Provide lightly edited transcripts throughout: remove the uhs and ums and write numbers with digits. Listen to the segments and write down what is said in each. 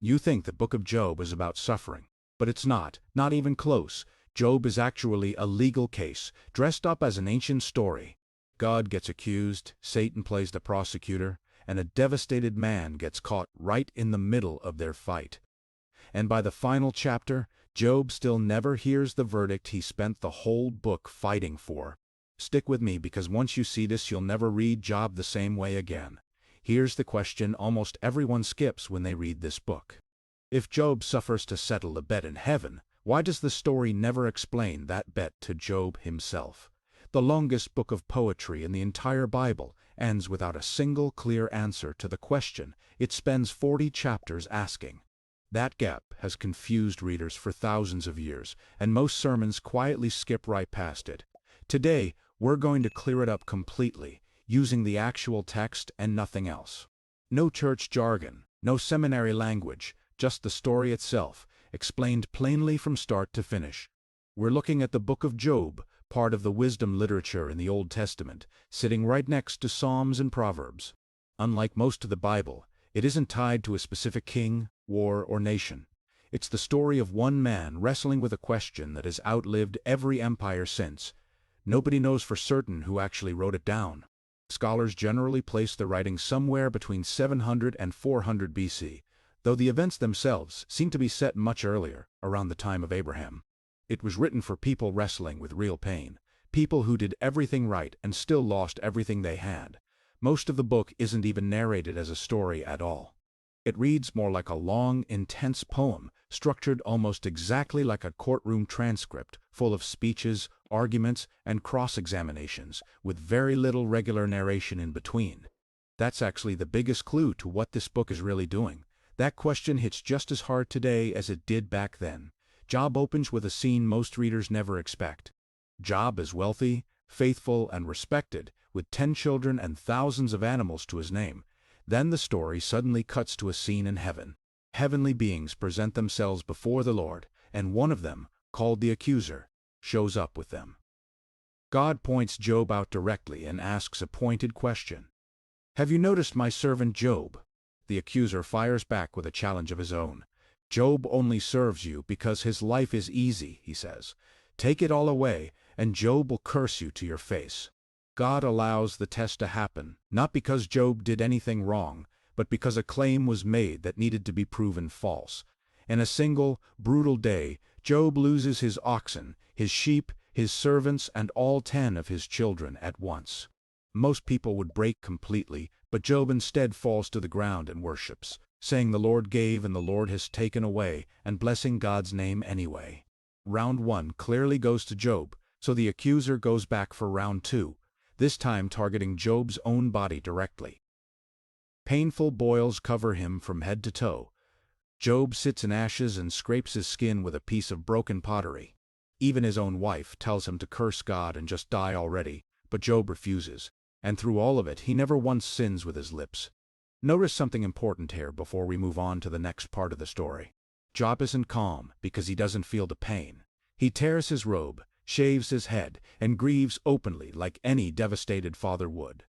You think the book of Job is about suffering, but it's not even close. Job is actually a legal case, dressed up as an ancient story. God gets accused, Satan plays the prosecutor, and a devastated man gets caught right in the middle of their fight. And by the final chapter, Job still never hears the verdict he spent the whole book fighting for. Stick with me, because once you see this, you'll never read Job the same way again. Here's the question almost everyone skips when they read this book. If Job suffers to settle a bet in heaven, why does the story never explain that bet to Job himself? The longest book of poetry in the entire Bible ends without a single clear answer to the question it spends 40 chapters asking. That gap has confused readers for thousands of years, and most sermons quietly skip right past it. Today, we're going to clear it up completely, using the actual text and nothing else. No church jargon, no seminary language, just the story itself, explained plainly from start to finish. We're looking at the book of Job, part of the wisdom literature in the Old Testament, sitting right next to Psalms and Proverbs. Unlike most of the Bible, it isn't tied to a specific king, war, or nation. It's the story of one man wrestling with a question that has outlived every empire since. Nobody knows for certain who actually wrote it down. Scholars generally place the writing somewhere between 700 and 400 BC, though the events themselves seem to be set much earlier, around the time of Abraham. It was written for people wrestling with real pain, people who did everything right and still lost everything they had. Most of the book isn't even narrated as a story at all. It reads more like a long, intense poem, structured almost exactly like a courtroom transcript, full of speeches, arguments, and cross-examinations, with very little regular narration in between. That's actually the biggest clue to what this book is really doing. That question hits just as hard today as it did back then. Job opens with a scene most readers never expect. Job is wealthy, faithful, and respected, with 10 children and thousands of animals to his name. Then the story suddenly cuts to a scene in heaven. Heavenly beings present themselves before the Lord, and one of them, called the accuser, shows up with them. God points Job out directly and asks a pointed question. "Have you noticed my servant Job?" The accuser fires back with a challenge of his own. "Job only serves you because his life is easy," he says. "Take it all away, and Job will curse you to your face." God allows the test to happen, not because Job did anything wrong, but because a claim was made that needed to be proven false. In a single, brutal day, Job loses his oxen, his sheep, his servants, and all 10 of his children at once. Most people would break completely, but Job instead falls to the ground and worships, saying the Lord gave and the Lord has taken away, and blessing God's name anyway. Round 1 clearly goes to Job, so the accuser goes back for round 2. This time targeting Job's own body directly. Painful boils cover him from head to toe. Job sits in ashes and scrapes his skin with a piece of broken pottery. Even his own wife tells him to curse God and just die already, but Job refuses, and through all of it he never once sins with his lips. Notice something important here before we move on to the next part of the story. Job isn't calm because he doesn't feel the pain. He tears his robe, shaves his head, and grieves openly like any devastated father would.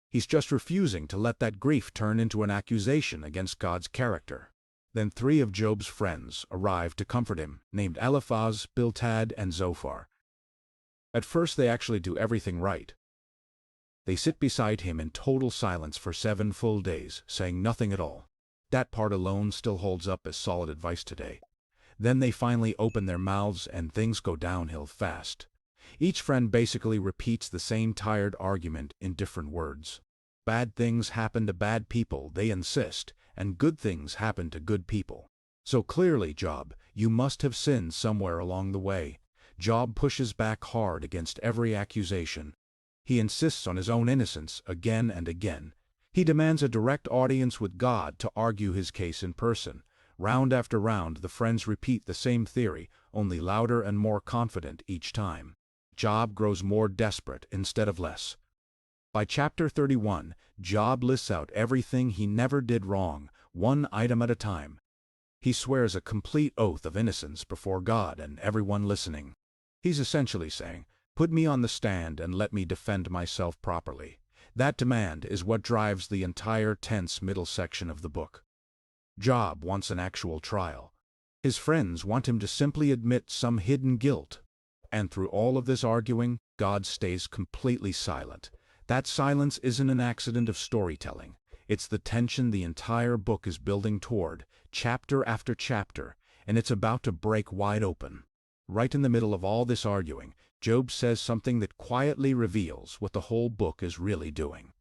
He's just refusing to let that grief turn into an accusation against God's character. Then 3 of Job's friends arrive to comfort him, named Eliphaz, Bildad, and Zophar. At first they actually do everything right. They sit beside him in total silence for 7 full days, saying nothing at all. That part alone still holds up as solid advice today. Then they finally open their mouths and things go downhill fast. Each friend basically repeats the same tired argument in different words. Bad things happen to bad people, they insist, and good things happen to good people. So clearly, Job, you must have sinned somewhere along the way. Job pushes back hard against every accusation. He insists on his own innocence again and again. He demands a direct audience with God to argue his case in person. Round after round, the friends repeat the same theory, only louder and more confident each time. Job grows more desperate instead of less. By chapter 31, Job lists out everything he never did wrong, one item at a time. He swears a complete oath of innocence before God and everyone listening. He's essentially saying, "Put me on the stand and let me defend myself properly." That demand is what drives the entire tense middle section of the book. Job wants an actual trial. His friends want him to simply admit some hidden guilt. And through all of this arguing, God stays completely silent. That silence isn't an accident of storytelling. It's the tension the entire book is building toward, chapter after chapter, and it's about to break wide open. Right in the middle of all this arguing, Job says something that quietly reveals what the whole book is really doing.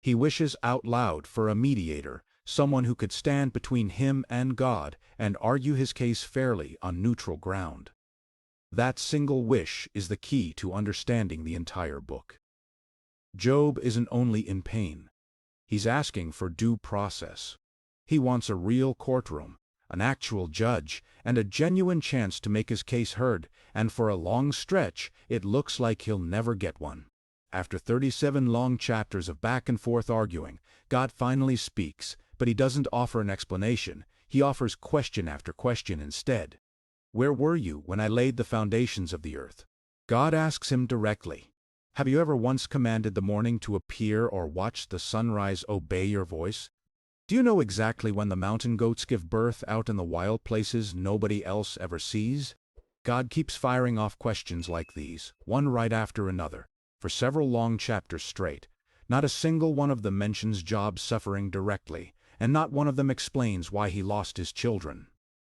He wishes out loud for a mediator, someone who could stand between him and God and argue his case fairly on neutral ground. That single wish is the key to understanding the entire book. Job isn't only in pain. He's asking for due process. He wants a real courtroom, an actual judge, and a genuine chance to make his case heard, and for a long stretch, it looks like he'll never get one. After 37 long chapters of back-and-forth arguing, God finally speaks, but he doesn't offer an explanation. He offers question after question instead. Where were you when I laid the foundations of the earth? God asks him directly. Have you ever once commanded the morning to appear or watched the sunrise obey your voice? Do you know exactly when the mountain goats give birth out in the wild places nobody else ever sees? God keeps firing off questions like these, one right after another, for several long chapters straight. Not a single one of them mentions Job's suffering directly, and not one of them explains why he lost his children.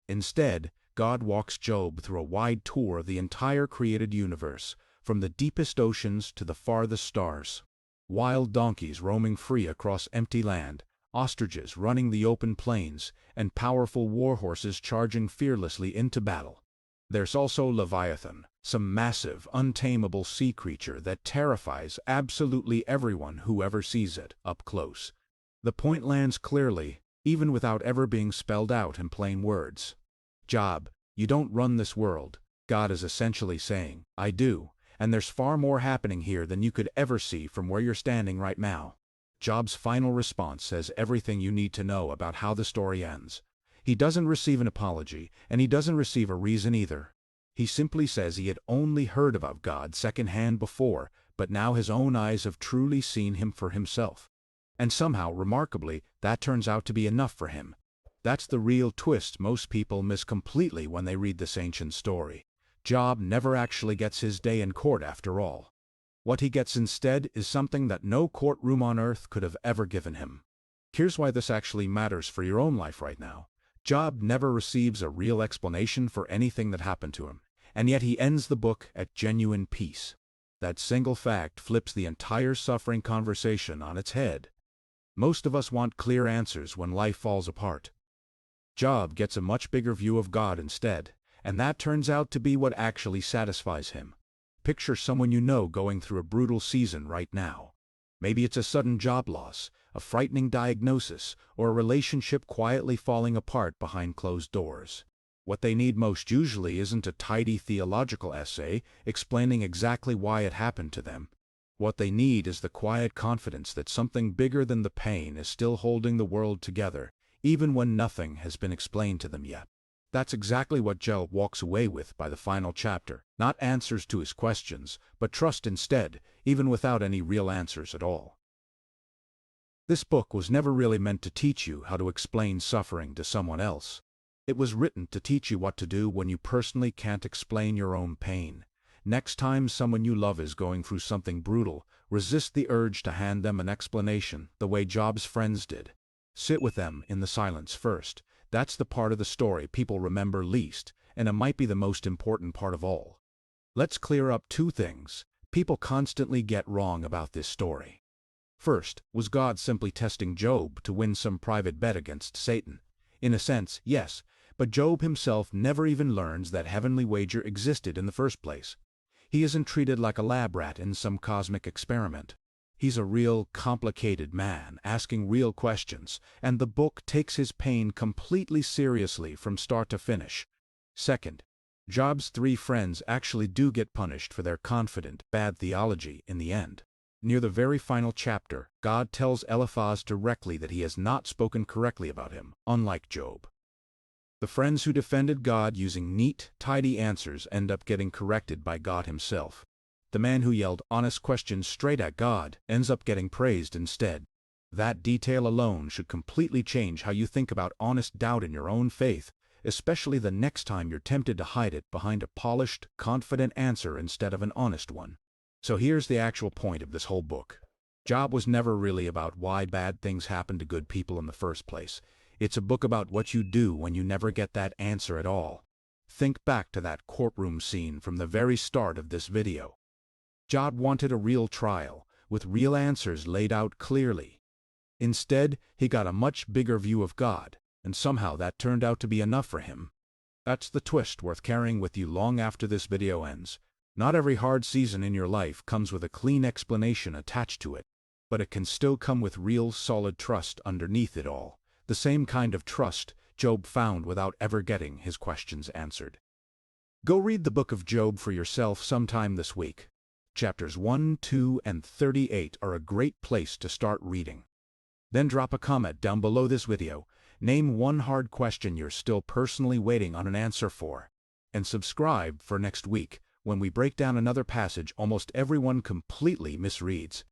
Instead, God walks Job through a wide tour of the entire created universe, from the deepest oceans to the farthest stars. Wild donkeys roaming free across empty land, ostriches running the open plains, and powerful war horses charging fearlessly into battle. There's also Leviathan, some massive, untamable sea creature that terrifies absolutely everyone who ever sees it up close. The point lands clearly, even without ever being spelled out in plain words. Job, you don't run this world. God is essentially saying, I do, and there's far more happening here than you could ever see from where you're standing right now. Job's final response says everything you need to know about how the story ends. He doesn't receive an apology, and he doesn't receive a reason either. He simply says he had only heard about God secondhand before, but now his own eyes have truly seen him for himself. And somehow, remarkably, that turns out to be enough for him. That's the real twist most people miss completely when they read this ancient story. Job never actually gets his day in court after all. What he gets instead is something that no courtroom on earth could have ever given him. Here's why this actually matters for your own life right now. Job never receives a real explanation for anything that happened to him, and yet he ends the book at genuine peace. That single fact flips the entire suffering conversation on its head. Most of us want clear answers when life falls apart. Job gets a much bigger view of God instead, and that turns out to be what actually satisfies him. Picture someone you know going through a brutal season right now. Maybe it's a sudden job loss, a frightening diagnosis, or a relationship quietly falling apart behind closed doors. What they need most usually isn't a tidy theological essay explaining exactly why it happened to them. What they need is the quiet confidence that something bigger than the pain is still holding the world together, even when nothing has been explained to them yet. That's exactly what Job walks away with by the final chapter. Not answers to his questions, but trust instead, even without any real answers at all. This book was never really meant to teach you how to explain suffering to someone else. It was written to teach you what to do when you personally can't explain your own pain. Next time someone you love is going through something brutal, resist the urge to hand them an explanation the way Job's friends did. Sit with them in the silence first. That's the part of the story people remember least, and it might be the most important part of all. Let's clear up two things people constantly get wrong about this story. First, was God simply testing Job to win some private bet against Satan? In a sense, yes, but Job himself never even learns that heavenly wager existed in the first place. He isn't treated like a lab rat in some cosmic experiment. He's a real, complicated man, asking real questions, and the book takes his pain completely seriously from start to finish. Second, Job's three friends actually do get punished for their confident, bad theology in the end. Near the very final chapter, God tells Eliphaz directly that he has not spoken correctly about him, unlike Job. The friends who defended God using neat, tidy answers end up getting corrected by God himself. The man who yelled honest questions straight at God ends up getting praised instead. That detail alone should completely change how you think about honest doubt in your own faith, especially the next time you're tempted to hide it behind a polished, confident answer instead of an honest one. So here's the actual point of this whole book. Job was never really about why bad things happen to good people in the first place. It's a book about what you do when you never get that answer at all. Think back to that courtroom scene from the very start of this video. Job wanted a real trial, with real answers laid out clearly. Instead, he got a much bigger view of God, and somehow that turned out to be enough for him. That's the twist worth carrying with you long after this video ends. Not every hard season in your life comes with a clean explanation attached to it, but it can still come with real, solid trust underneath it all. The same kind of trust Job found without ever getting his questions answered. Go read the book of Job for yourself sometime this week. Chapters 1, 2, and 38 are a great place to start reading. Then drop a comment down below this video. Name one hard question you're still personally waiting on an answer for. And subscribe for next week, when we break down another passage almost everyone completely misreads.